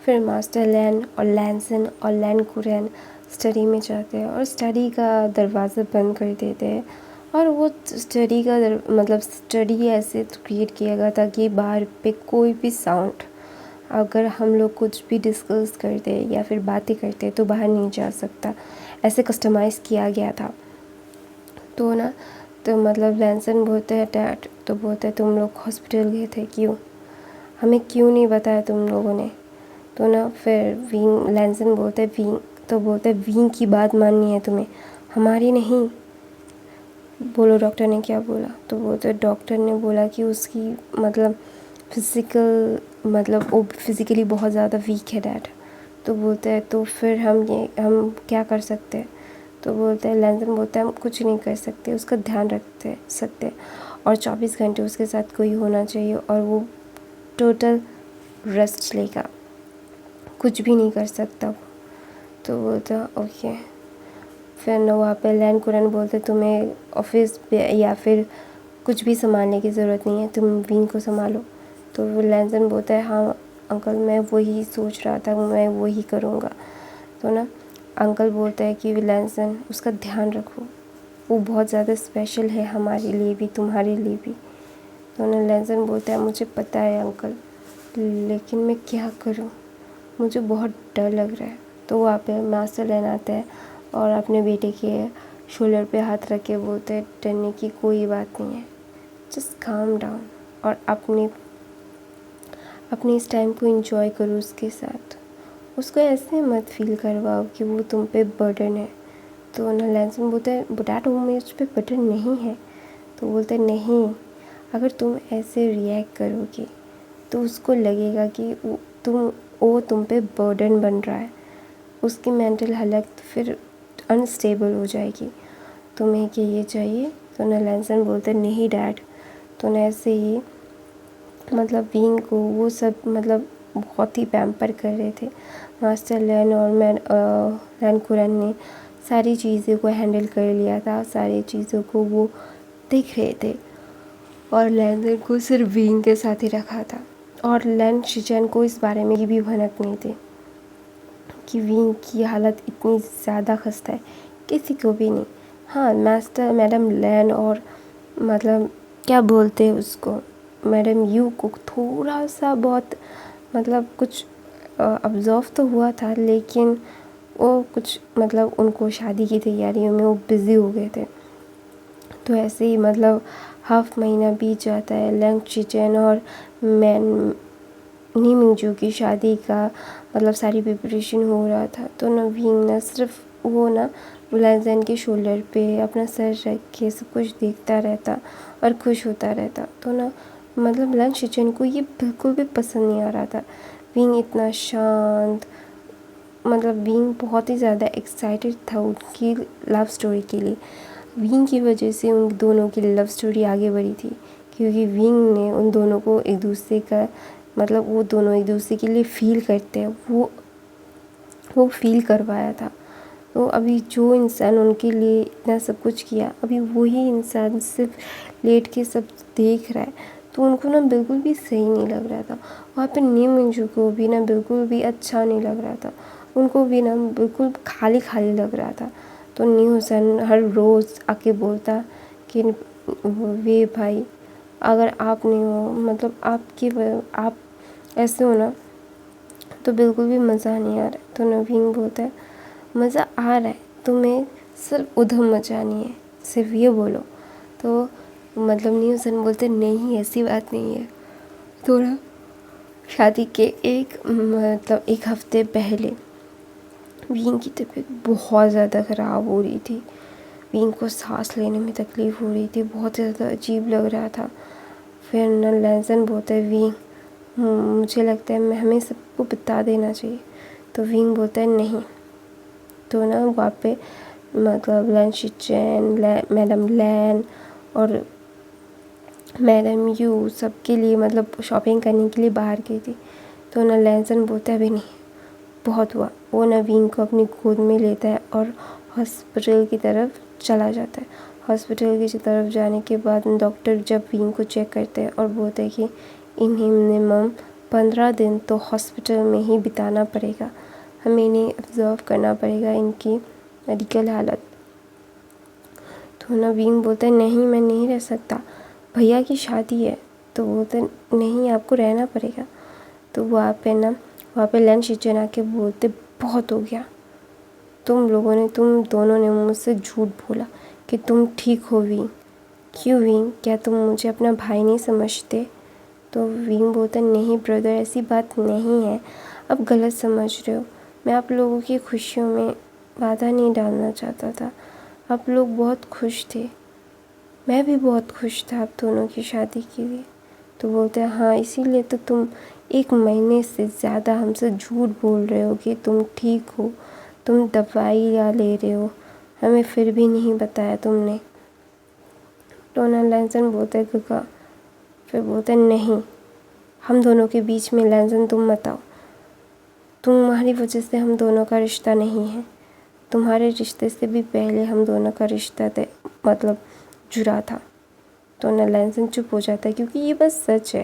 फिर मास्टर लैन और लैनसन और लैन कुरैन स्टडी में जाते हैं और स्टडी का दरवाज़ा बंद कर देते हैं। और वो स्टडी का मतलब स्टडी ऐसे क्रिएट किया गया था कि बाहर पे कोई भी साउंड, अगर हम लोग कुछ भी डिस्कस करते या फिर बातें करते तो बाहर नहीं जा सकता, ऐसे कस्टमाइज़ किया गया था। तो ना तो मतलब लैनसन बोलते हैं डैड, तो बोलते हैं तुम लोग हॉस्पिटल गए थे क्यों, हमें क्यों नहीं बताया तुम लोगों ने। तो ना फिर विंग लैनसन बोलते हैं विंग, तो बोलते हैं विंग की बात माननी है तुम्हें, हमारी नहीं। बोलो डॉक्टर ने क्या बोला। तो बोलते डॉक्टर ने बोला कि उसकी मतलब वो फिज़िकली बहुत ज़्यादा वीक है डैड। तो बोलते हैं तो फिर हम क्या कर सकते हैं। तो बोलते हैं लैनसन बोलते हैं हम कुछ नहीं कर सकते, उसका ध्यान रखते सकते और 24 घंटे उसके साथ कोई होना चाहिए और वो टोटल रेस्ट लेगा, कुछ भी नहीं कर सकता। तो बोलते हैं ओके। फिर ना वहाँ पे लैन कुरैन बोलते तुम्हें ऑफिस या फिर कुछ भी संभालने की ज़रूरत नहीं है, तुम विंग को संभालो। तो वो लैनसन बोलता है हाँ अंकल, मैं वही सोच रहा था, मैं वही करूँगा। तो ना अंकल बोलता है कि लैनसन उसका ध्यान रखो, वो बहुत ज़्यादा स्पेशल है हमारे लिए भी तुम्हारे लिए भी। तो ना लैनसन बोलता है मुझे पता है अंकल, लेकिन मैं क्या करूँ, मुझे बहुत डर लग रहा है। तो वहाँ पे मास्टर लैन आता है और अपने बेटे के शोल्डर पे हाथ रख के बोलते हैं डरने की कोई बात नहीं है, जस्ट काम डाउन और अपने इस टाइम को एंजॉय करो उसके साथ, उसको ऐसे मत फील करवाओ कि वो तुम पे बर्डन है। तो ना लैनसन बोलते हैं डैड वो मुझ पे बर्डन नहीं है। तो बोलते नहीं, अगर तुम ऐसे रिएक्ट करोगे तो उसको लगेगा कि वो तुम पे बर्डन बन रहा है, उसकी मेंटल हालत फिर अनस्टेबल हो जाएगी, तुम्हें कि ये चाहिए। तो ना लैनसन बोलते नहीं डैड। तो ना ऐसे ही मतलब विंग को वो सब मतलब बहुत ही पैम्पर कर रहे थे। मास्टर लैन और लैन कुरैन ने सारी चीज़ों को हैंडल कर लिया था, सारी चीज़ों को वो देख रहे थे और लैनसन को सिर्फ विंग के साथ ही रखा था। और लैन शिचैन को इस बारे में भी भनक नहीं थी कि विंग की हालत इतनी ज़्यादा खस्ता है, किसी को भी नहीं। हाँ मास्टर मैडम लैन और मतलब क्या बोलते हैं उसको, मैडम यू को थोड़ा सा बहुत मतलब कुछ ऑब्जर्व तो हुआ था, लेकिन वो कुछ मतलब उनको शादी की तैयारियों में वो बिज़ी हो गए थे। तो ऐसे ही मतलब हाफ महीना बीत जाता है, लैंग शिचैन और नी मिंगजू की शादी का मतलब सारी प्रिपरेशन हो रहा था। तो ना विंग ना सिर्फ वो ना लैनसन के शोल्डर पे अपना सर रख के सब कुछ देखता रहता और खुश होता रहता। तो ना मतलब लैंग शिचैन को ये बिल्कुल भी पसंद नहीं आ रहा था, विंग इतना शांत। मतलब विंग बहुत ही ज़्यादा एक्साइटेड था उनकी लव स्टोरी के लिए। विंग की वजह से उन दोनों की लव स्टोरी आगे बढ़ी थी, क्योंकि विंग ने उन दोनों को एक दूसरे का मतलब वो दोनों एक दूसरे के लिए फील करते हैं, वो फील करवाया था। तो अभी जो इंसान उनके लिए इतना सब कुछ किया, अभी वही इंसान सिर्फ लेट के सब देख रहा है, तो उनको ना बिल्कुल भी सही नहीं लग रहा था। वहाँ पे नी मिंजू को भी ना बिल्कुल भी अच्छा नहीं लग रहा था, उनको भी ना बिल्कुल खाली खाली लग रहा था। तो नी हुसैन हर रोज़ आके बोलता कि वे भाई अगर आप नहीं हो मतलब आप ऐसे हो ना तो बिल्कुल भी मज़ा नहीं आ रहा है। तो नवीन बोलता है मज़ा आ रहा है, तुम्हें सिर्फ उधम मचानी है, सिर्फ ये बोलो। तो मतलब न्यूसन बोलते नहीं ऐसी बात नहीं है। थोड़ा शादी के एक हफ्ते पहले वीन की तबीयत बहुत ज़्यादा ख़राब हो रही थी, वीन को सांस लेने में तकलीफ़ हो रही थी, बहुत ज़्यादा अजीब लग रहा था। फिर न लैनसन बोलता है वीन मुझे लगता है मैं हमें सबको बता देना चाहिए। तो विंग बोलता है नहीं। तो ना वहाँ पे मतलब लैन शिचैन, मैडम लैन और मैडम यू सबके लिए मतलब शॉपिंग करने के लिए बाहर गई थी। तो ना लैनसन बोलता है अभी नहीं, बहुत हुआ। वो ना विंग को अपनी गोद में लेता है और हॉस्पिटल की तरफ चला जाता है। हॉस्पिटल की तरफ जाने के बाद डॉक्टर जब विंग को चेक करते हैं और बोलते हैं कि इन मिनिमम 15 दिन तो हॉस्पिटल में ही बिताना पड़ेगा। हमें इन्हें ऑब्ज़र्व करना पड़ेगा, इनकी मेडिकल हालत। तो नवीन बोलता है नहीं मैं नहीं रह सकता, भैया की शादी है। तो बोलते नहीं आपको रहना पड़ेगा। तो वहाँ पे लैन शिचन आके बोलते बहुत हो गया, तुम दोनों ने मुझसे झूठ बोला कि तुम ठीक हो विंग। क्यों विंग, क्या तुम मुझे अपना भाई नहीं समझते? तो विंग बोलता नहीं ब्रदर, ऐसी बात नहीं है, अब गलत समझ रहे हो। मैं आप लोगों की खुशियों में बाधा नहीं डालना चाहता था। आप लोग बहुत खुश थे, मैं भी बहुत खुश था आप दोनों की शादी के लिए। तो बोलते हैं हाँ, इसीलिए तो तुम 1 महीने से ज़्यादा हमसे झूठ बोल रहे हो कि तुम ठीक हो, तुम दवाई या ले रहे हो, हमें फिर भी नहीं बताया तुमने। डोनाल्ड लैंसन बोलते गगा, फिर बोलते नहीं, हम दोनों के बीच में लैंसन तुम मत आओ, तुम्हारी वजह से हम दोनों का रिश्ता नहीं है। तुम्हारे रिश्ते से भी पहले हम दोनों का रिश्ता जुड़ा था। तो ना लैंसन चुप हो जाता है, क्योंकि ये बस सच है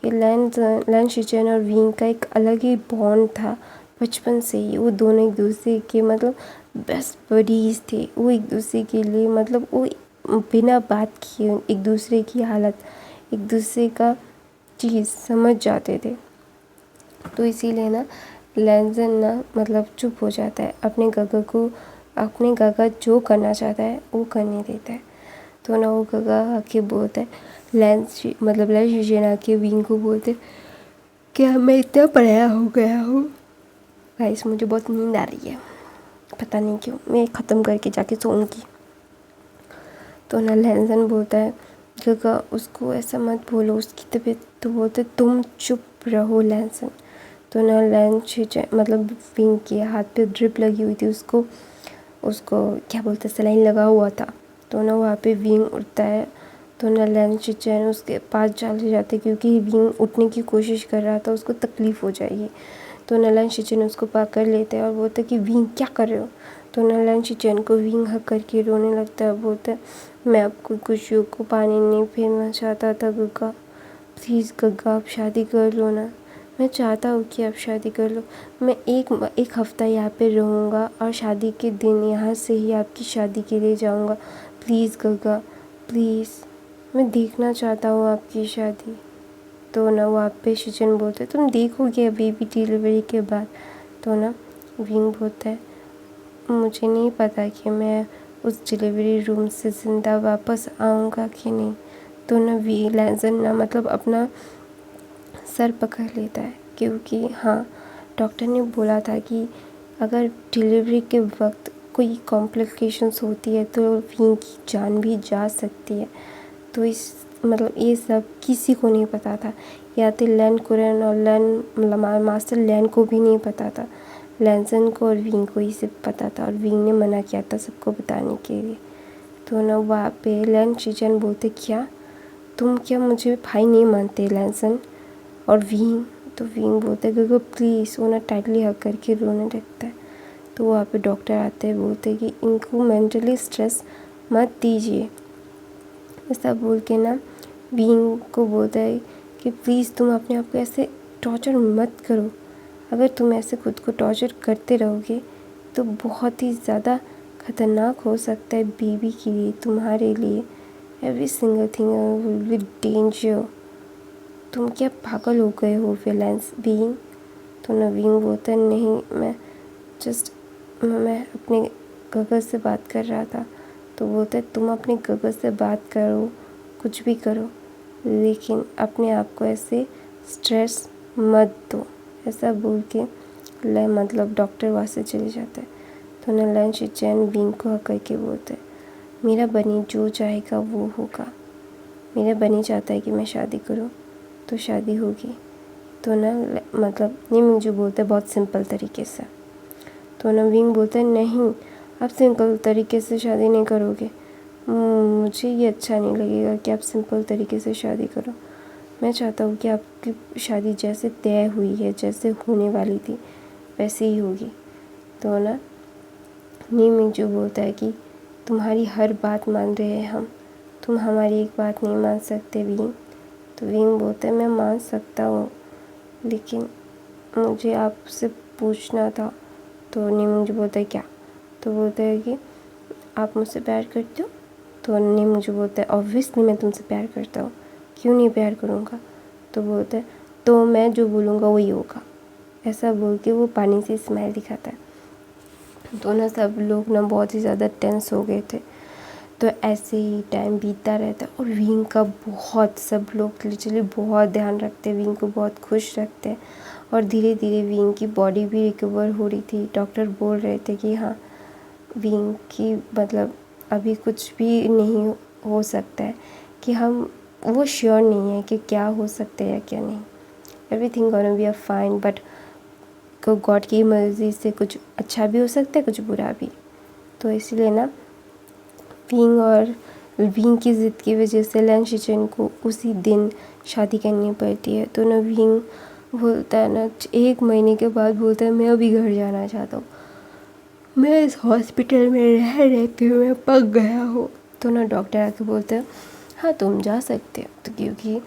कि लैन शिचन और विंग का एक अलग ही बॉन्ड था बचपन से ही। वो दोनों एक दूसरे के बेस्ट बडीज़ थे। वो एक दूसरे के लिए वो बिना बात किए एक दूसरे की हालत, एक दूसरे का चीज़ समझ जाते थे। तो इसीलिए ना लैंसन चुप हो जाता है, अपने गगा जो करना चाहता है वो करने देता है। तो ना वो गगा आके बोलता है लैन शिचन आके विंग को बोलते क्या मैं इतना पढ़ाया हो गया हूँ। गाइस मुझे बहुत नींद आ रही है, पता नहीं क्यों, मैं ख़त्म करके जाके सोऊंगी। तो ना लैंसन बोलता है गगा उसको ऐसा मत बोलो, उसकी तबीयत। तो बोलते तुम चुप रहो लैंसन। तो ना लैन शिचन विंग के हाथ पे ड्रिप लगी हुई थी, उसको क्या बोलते सलाइन लगा हुआ था। तो ना वहाँ पे विंग उठता है। तो ना लैन शिचन उसके पास चले जाते, क्योंकि विंग उठने की कोशिश कर रहा था, उसको तकलीफ़ हो जाएगी। तो ना लैन शिचन उसको पकड़ लेते हैं और बोलते कि विंग क्या कर रहे हो। तो ना लैन शिचन को विंग हक करके रोने लगता है, बोलता है मैं आपको खुशियों को पानी नहीं फेरना चाहता था गगा, प्लीज़ गगा आप शादी कर लो ना। मैं चाहता हूँ कि आप शादी कर लो, मैं एक हफ़्ता यहाँ पे रहूँगा और शादी के दिन यहाँ से ही आपकी शादी के लिए जाऊँगा। प्लीज़ गगा प्लीज़, मैं देखना चाहता हूँ आपकी शादी। तो ना वहाँ पे शिचन बोलते तुम देखोगे अभी भी डिलीवरी के बाद। तो ना विंग बोलता है मुझे नहीं पता कि मैं उस डिलीवरी रूम से ज़िंदा वापस आऊँगा कि नहीं। तो ना लैंसन ना अपना सर पकड़ लेता है, क्योंकि हाँ डॉक्टर ने बोला था कि अगर डिलीवरी के वक्त कोई कॉम्प्लिकेशंस होती है तो विंग की जान भी जा सकती है। तो ये सब किसी को नहीं पता था, या तो लैन कुरन और मास्टर लैन को भी नहीं पता था, लैंसन को और विंग को ही सिर्फ पता था, और विंग ने मना किया था सबको बताने के लिए। तो ना वहाँ पे लैन शिचन बोलते तुम क्या मुझे भाई नहीं मानते लैंसन और विंग। तो विंग बोलते गगो प्लीज़, वो ना टाइटली हग करके रोने लगता है। तो वहाँ पे डॉक्टर आते हैं, बोलते कि इनको मेंटली स्ट्रेस मत दीजिए। ऐसा बोल के ना विंग को बोलता है कि प्लीज़ तुम अपने आप को ऐसे टॉर्चर मत करो, अगर तुम ऐसे खुद को टॉर्चर करते रहोगे तो बहुत ही ज़्यादा ख़तरनाक हो सकता है बेबी के लिए, तुम्हारे लिए। Every single thing will be danger. तुम क्या पागल हो गए हो विलेंस बीइंग। तो नवीन बोलता है नहीं, मैं अपने गगर से बात कर रहा था। तो बोलते तुम अपने गगर से बात करो, कुछ भी करो, लेकिन अपने आप को ऐसे स्ट्रेस मत दो। ऐसा बोल के डॉक्टर वहाँ से चले जाता है। तो नलन शिचैन बींग को हक करके बोलते मेरा बनी जो चाहेगा वो होगा, मेरा बनी चाहता है कि मैं शादी करूँ तो शादी होगी। तो ना निमिंग जो बोलते हैं बहुत सिंपल तरीके से। तो ना विंग बोलते हैं नहीं, आप सिंपल तरीके से शादी नहीं करोगे, मुझे ये अच्छा नहीं लगेगा कि आप सिंपल तरीके से शादी करो। मैं चाहता हूँ कि आपकी शादी जैसे तय हुई है, जैसे होने वाली थी वैसे ही होगी। तो ना निमिंग जो बोलता है कि तुम्हारी हर बात मान रहे हैं हम, तुम हमारी एक बात नहीं मान सकते विंग। तो विंग बोलता है मैं मान सकता हूँ, लेकिन मुझे आपसे पूछना था। तो नीम मुझे बोलता है क्या? तो बोलता है कि आप मुझसे प्यार करते हो? तो नीम मुझे बोलता है ऑब्वियसली मैं तुमसे प्यार करता हूँ, क्यों नहीं प्यार करूँगा? तो बोलता है तो मैं जो बोलूँगा वही होगा। ऐसा बोल के वो पानी से स्माइल दिखाता है। तो ना सब लोग ना बहुत ही ज़्यादा टेंस हो गए थे। तो ऐसे ही टाइम बीतता रहता है और विंग का बहुत सब लोग लिटरली बहुत ध्यान रखते हैं, विंग को बहुत खुश रखते हैं। और धीरे धीरे विंग की बॉडी भी रिकवर हो रही थी। डॉक्टर बोल रहे थे कि हाँ विंग की मतलब अभी कुछ भी नहीं हो सकता है, कि हम वो श्योर नहीं है कि क्या हो सकता है या क्या नहीं। Everything gonna be a fine, but God की मर्ज़ी से कुछ अच्छा भी हो सकता है, कुछ बुरा भी। तो इसलिए ना विंग की ज़िद की वजह से लैन शिचेन को उसी दिन शादी करनी पड़ती है। तो ना विंग बोलता है ना 1 महीने के बाद बोलता है मैं अभी घर जाना चाहता हूँ, मैं इस हॉस्पिटल में रह के मैं पक गया हूँ। तो ना डॉक्टर आके बोलते हैं हाँ तुम जा सकते हो, तो क्योंकि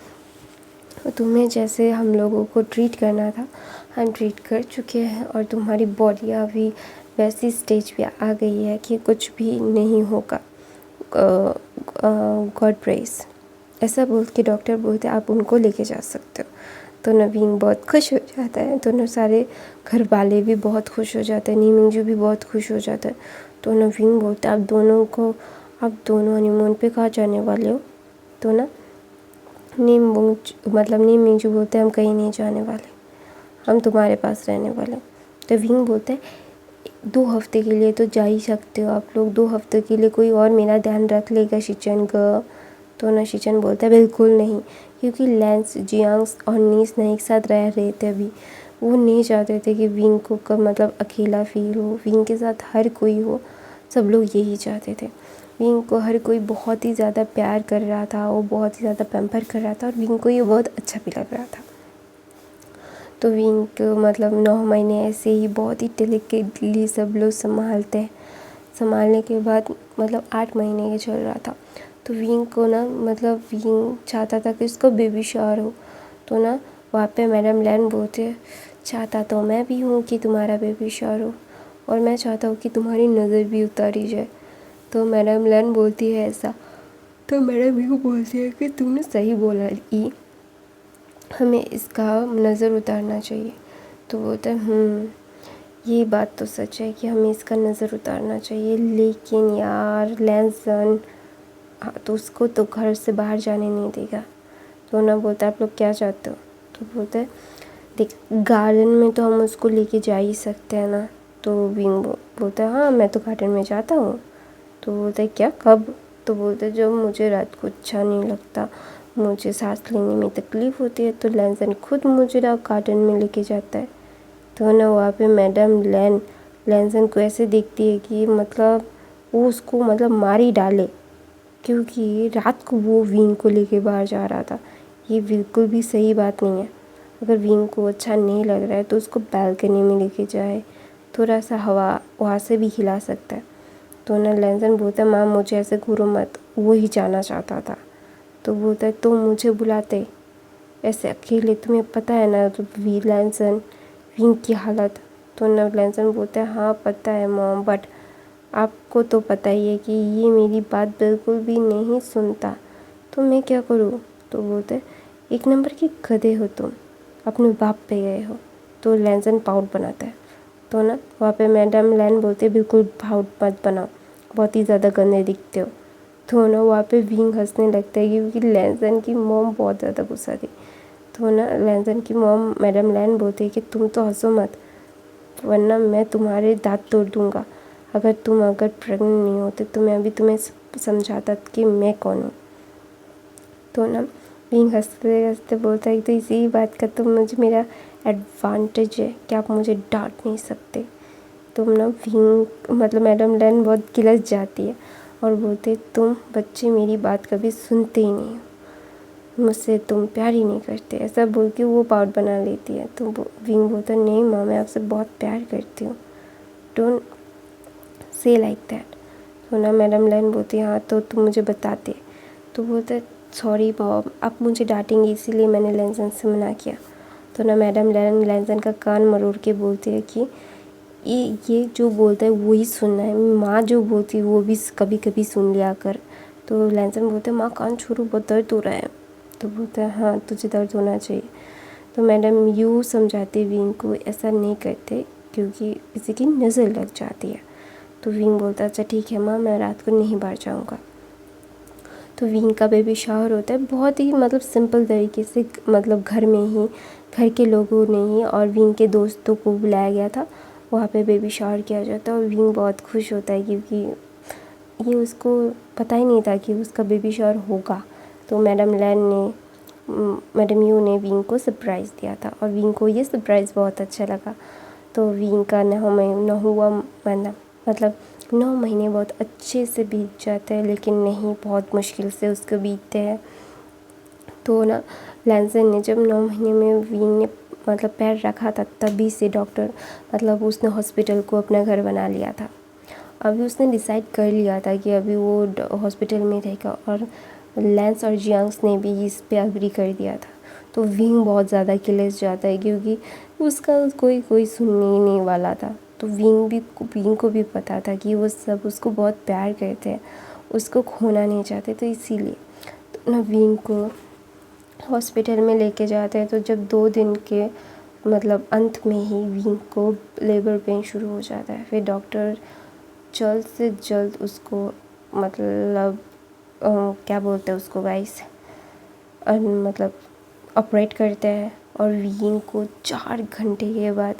तुम्हें जैसे हम लोगों को ट्रीट करना था हम ट्रीट कर चुके हैं और तुम्हारी बॉडी अभी वैसी स्टेज पे आ गई है कि कुछ भी नहीं होगा। God praise. ऐसा बोल के डॉक्टर बोलते आप उनको लेके जा सकते हो। तो नवीन बहुत खुश हो जाता है। दोनों सारे घर वाले भी बहुत खुश हो जाते हैं, नीमिंगजू भी बहुत खुश हो जाता है। तो नवीन बोलता है आप दोनों हनीमून पे कहाँ जाने वाले हो? तो ना नीमिंगजू बोलते हैं हम कहीं नहीं जाने वाले, हम तुम्हारे पास रहने वाले। तो विंग बोलते हैं 2 हफ्ते के लिए तो जा ही सकते हो आप लोग, 2 हफ्ते के लिए कोई और मेरा ध्यान रख लेगा शिचन का? तो ना शिचन बोलता है बिल्कुल नहीं, क्योंकि लैंस जियांग्स और नीस ना एक साथ रह रहे थे अभी। वो नहीं चाहते थे कि विंग को मतलब अकेला फील हो, विंग के साथ हर कोई हो, सब लोग यही चाहते थे। विंग को हर कोई बहुत ही ज़्यादा प्यार कर रहा था, वो बहुत ही ज़्यादा पैम्पर कर रहा था और विंग को ये बहुत अच्छा भी लग रहा था। तो विंग को मतलब 9 महीने ऐसे ही बहुत ही डेलिकेटली सब लोग संभालते हैं। संभालने के बाद मतलब 8 महीने के चल रहा था। तो विंग को ना मतलब विंग चाहता था कि उसको बेबी शावर हो। तो ना वहाँ पे मैडम लैन बोलते चाहता तो मैं भी हूँ कि तुम्हारा बेबी शावर हो, और मैं चाहता हूँ कि तुम्हारी नज़र भी उतारी जाए। तो मैडम लैन बोलती है ऐसा। तो मैडम ये बोलती है कि तुमने सही बोला ई, हमें इसका नज़र उतारना चाहिए। तो बोलता है ये बात तो सच है कि हमें इसका नज़र उतारना चाहिए, लेकिन यार लैंसन तो उसको तो घर से बाहर जाने नहीं देगा। तो ना बोलता आप लोग क्या चाहते हो? तो बोलता है देख गार्डन में तो हम उसको लेके जा ही सकते हैं ना। तो विंग बोलता है हाँ मैं तो गार्डन में जाता हूँ। तो बोलता है क्या कब? तो बोलते जब मुझे रात को अच्छा नहीं लगता, मुझे सांस लेने में तकलीफ़ होती है, तो लैंसन खुद मुझे गार्डन में लेके जाता है। तो ना वहाँ पे मैडम लैंसन को ऐसे देखती है कि मतलब वो उसको मतलब मार ही डाले, क्योंकि रात को वो विंग को लेके बाहर जा रहा था। ये बिल्कुल भी सही बात नहीं है। अगर विंग को अच्छा नहीं लग रहा है तो उसको बालकनी में लेके जाए, थोड़ा सा हवा वहाँ से भी खिला सकता है। तो ना लैंसन बोलता है माँ मुझे ऐसे घूरो मत, वो ही जाना चाहता था। तो बोलता है तो मुझे बुलाते ऐसे अकेले, तुम्हें पता है ना तो लैंसन विंग की हालत। तो ना लैंसन बोलता है हाँ पता है मॉम, बट आपको तो पता ही है कि ये मेरी बात बिल्कुल भी नहीं सुनता, तो मैं क्या करूँ? तो बोलते 1 नंबर की गधे हो तुम, अपने बाप पे गए हो। तो लैंसन पाउट बनाता है। तो ना वहाँ पे मैडम लैन बोलते बिल्कुल पाउट मत बनाओ, बहुत ही ज़्यादा गंदे दिखते हो। तो ना वहाँ पे विंग हंसने लगता है क्योंकि लैंसन की मॉम बहुत ज़्यादा गुस्सा थी। तो ना लैंसन की मॉम मैडम लैन बोलती है कि तुम तो हंसो मत, वरना मैं तुम्हारे दांत तोड़ दूँगा। अगर प्रेग्नेंट नहीं होते तो मैं अभी तुम्हें समझाता कि मैं कौन हूँ। तो ना विंग हंसते हंसते बोलता है तो इसी बात का तो मुझे मेरा एडवांटेज है कि आप मुझे डांट नहीं सकते। तुम ना विंग मतलब मैडम लैन बहुत गिलस जाती है और बोलते तुम बच्चे मेरी बात कभी सुनते ही नहीं हो, मुझसे तुम प्यार ही नहीं करते, ऐसा बोल के वो पाउट बना लेती है। तो विंग बोलता नहीं माँ मैं आपसे बहुत प्यार करती हूँ, डोंट से लाइक दैट। तो ना मैडम लैन बोलती हाँ तो तुम मुझे बताते। तो बोलते सॉरी मॉम आप मुझे डांटेंगे इसीलिए मैंने लैंसन से मना किया। तो ना मैडम लैंसन का कान मरोड़ के बोलती है कि ये जो बोलता है वही सुनना है, माँ जो बोलती है वो भी कभी कभी सुन लिया कर। तो लैंसन बोलते हैं माँ कान छोड़ो, बहुत दर्द हो रहा है। तो बोलता है हाँ तुझे दर्द होना चाहिए। तो मैडम यूँ समझाते विंग को ऐसा नहीं करते क्योंकि किसी की नज़र लग जाती है। तो विंग बोलता है अच्छा ठीक है माँ, मैं रात को नहीं बाहर जाऊँगा। तो विंग का बेबी शावर होता है बहुत ही मतलब सिंपल तरीके से, मतलब घर में ही, घर के लोगों ने ही और विंग के दोस्तों को बुलाया गया था, वहाँ पे बेबी शावर किया जाता है। और विंग बहुत खुश होता है क्योंकि ये उसको पता ही नहीं था कि उसका बेबी शावर होगा। तो मैडम यू ने विंग को सरप्राइज़ दिया था और विंग को ये सरप्राइज़ बहुत अच्छा लगा। तो विंग का 9 महीने बहुत अच्छे से बीत जाते हैं, लेकिन नहीं, बहुत मुश्किल से उसको बीतते हैं। तो ना लैंसन ने जब 9 महीने में विंग ने मतलब पैर रखा था, तभी से डॉक्टर मतलब उसने हॉस्पिटल को अपना घर बना लिया था। अभी उसने डिसाइड कर लिया था कि अभी वो हॉस्पिटल में रहेगा और लैंस और जियांग्स ने भी इस पे एग्री कर दिया था। तो विंग बहुत ज़्यादा किलस जाता है क्योंकि उसका कोई सुनने ही नहीं वाला था। तो विंग को भी पता था कि वो सब उसको बहुत प्यार करते हैं, उसको खोना नहीं चाहते। तो इसीलिए तो ना विंग को हॉस्पिटल में लेके जाते हैं। तो जब 2 दिन के मतलब अंत में ही विंग को लेबर पेन शुरू हो जाता है। फिर डॉक्टर जल्द से जल्द उसको मतलब क्या बोलते हैं उसको गाइस, मतलब ऑपरेट करते हैं। और विंग को 4 घंटे के बाद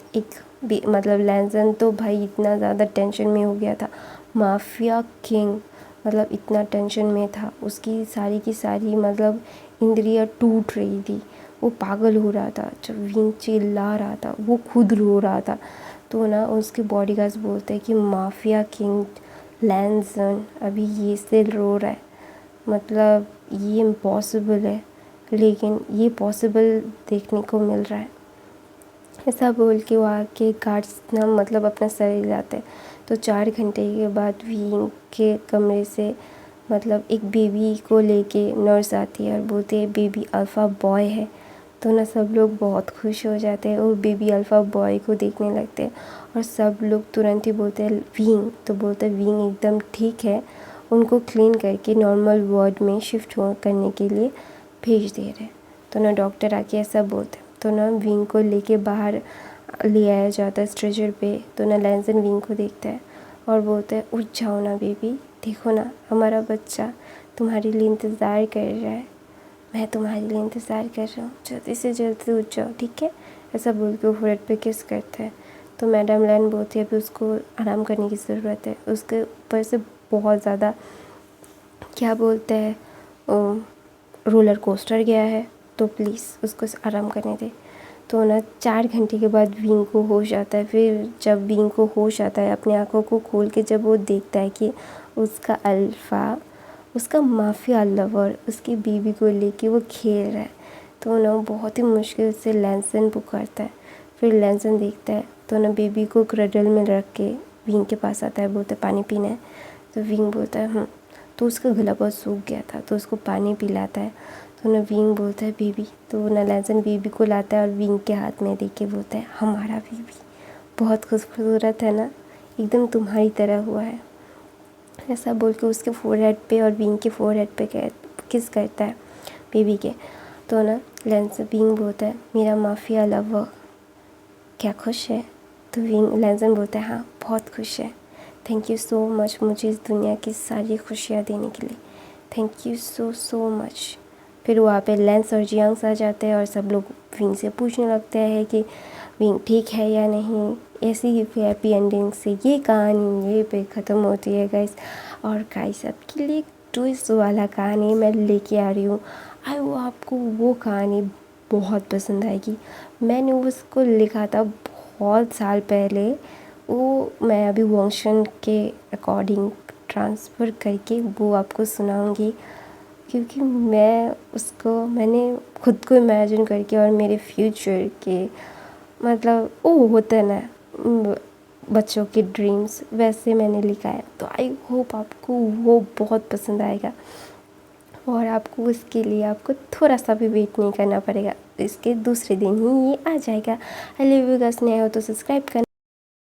मतलब लैंसन तो भाई इतना ज़्यादा टेंशन में हो गया था, माफिया किंग मतलब इतना टेंशन में था, उसकी सारी की सारी मतलब इंद्रियां टूट रही थी, वो पागल हो रहा था। जब विंग चिल्ला रहा था वो खुद रो रहा था। तो ना उसके बॉडीगार्ड्स बोलते हैं कि माफिया किंग लैंसन अभी ये से रो रहा है, मतलब ये इम्पॉसिबल है, लेकिन ये पॉसिबल देखने को मिल रहा है। ऐसा बोल के वहाँ के गार्ड्स ना मतलब अपना सर हिलाते हैं। तो 4 घंटे के बाद विंग के कमरे से मतलब एक बेबी को लेके नर्स आती है और बोलती है बेबी अल्फ़ा बॉय है। तो ना सब लोग बहुत खुश हो जाते हैं और बेबी अल्फ़ा बॉय को देखने लगते हैं और सब लोग तुरंत ही बोलते हैं विंग। तो बोलते हैं विंग एकदम ठीक है, उनको क्लीन करके नॉर्मल वार्ड में शिफ्ट करने के लिए भेज दे रहे। तो ना डॉक्टर आके ऐसा बोलते हैं। तो ना विंग को लेके बाहर ले आया जाता है स्ट्रेचर पे। तो ना लैंसन विंग को देखता है और बोलता है उठ जाओ ना बेबी, देखो ना हमारा बच्चा तुम्हारे लिए इंतज़ार कर रहा है, मैं तुम्हारे लिए इंतज़ार कर रहा हूँ, जल्दी से जल्दी उठ जाओ ठीक है। ऐसा बोल के वो फोrehead पे किस करता है। तो मैडम लैन बोलती है अभी उसको आराम करने की ज़रूरत है, उसके ऊपर से बहुत ज़्यादा क्या बोलते हैं रोलर कोस्टर गया है, तो प्लीज़ उसको आराम करने दे। तो ना 4 घंटे के बाद विंग को होश आता है। फिर जब विंग को होश आता है, अपनी आँखों को खोल के जब वो देखता है कि उसका अल्फ़ा, उसका माफिया लवर उसकी बीवी को लेके वो खेल रहा है, तो ना बहुत ही मुश्किल से लैंसन पुकारता है। फिर लैंसन देखता है तो ना बेबी को क्रडल में रख के विंग के पास आता है, बोलता है पानी पीना है। तो विंग बोलता है तो उसका गला बहुत सूख गया था, तो उसको पानी पिलाता है। तो ना विंग बोलता है बेबी। तो ना लैंसन बेबी को लाता है और विंग के हाथ में दे के बोलता है हमारा बेबी बहुत खूबसूरत है ना, एकदम तुम्हारी तरह हुआ है। ऐसा बोल के उसके फोरहेड पे और विंग के फोरहेड पे किस करता है बेबी के। तो ना विंग बोलता है मेरा माफिया लवर क्या खुश है। तो लैंसन बोलता है हाँ बहुत खुश है, थैंक यू सो मच मुझे इस दुनिया की सारी खुशियाँ देने के लिए, थैंक यू सो मच। फिर वहाँ पे लेंस और जियांग्स आ जाते हैं और सब लोग विंग से पूछने लगते हैं कि विंग ठीक है या नहीं। ऐसी ही हैप्पी एंडिंग से ये कहानी ये पे ख़त्म होती है गाइस। और गाइस आपके लिए ट्विस्ट वाला कहानी मैं लेके आ रही हूँ, आई वो आपको वो कहानी बहुत पसंद आएगी। मैंने उसको लिखा था बहुत साल पहले, वो मैं अभी वर्शन के अकॉर्डिंग ट्रांसफ़र करके वो आपको सुनाऊंगी, क्योंकि मैंने खुद को इमेजिन करके और मेरे फ्यूचर के मतलब वो होता है ना बच्चों के ड्रीम्स, वैसे मैंने लिखा है। तो आई होप आपको वो बहुत पसंद आएगा। और आपको उसके लिए आपको थोड़ा सा भी वेट नहीं करना पड़ेगा, इसके दूसरे दिन ही ये आ जाएगा। हेलो व्यूअर्स, नए हो तो सब्सक्राइब करना।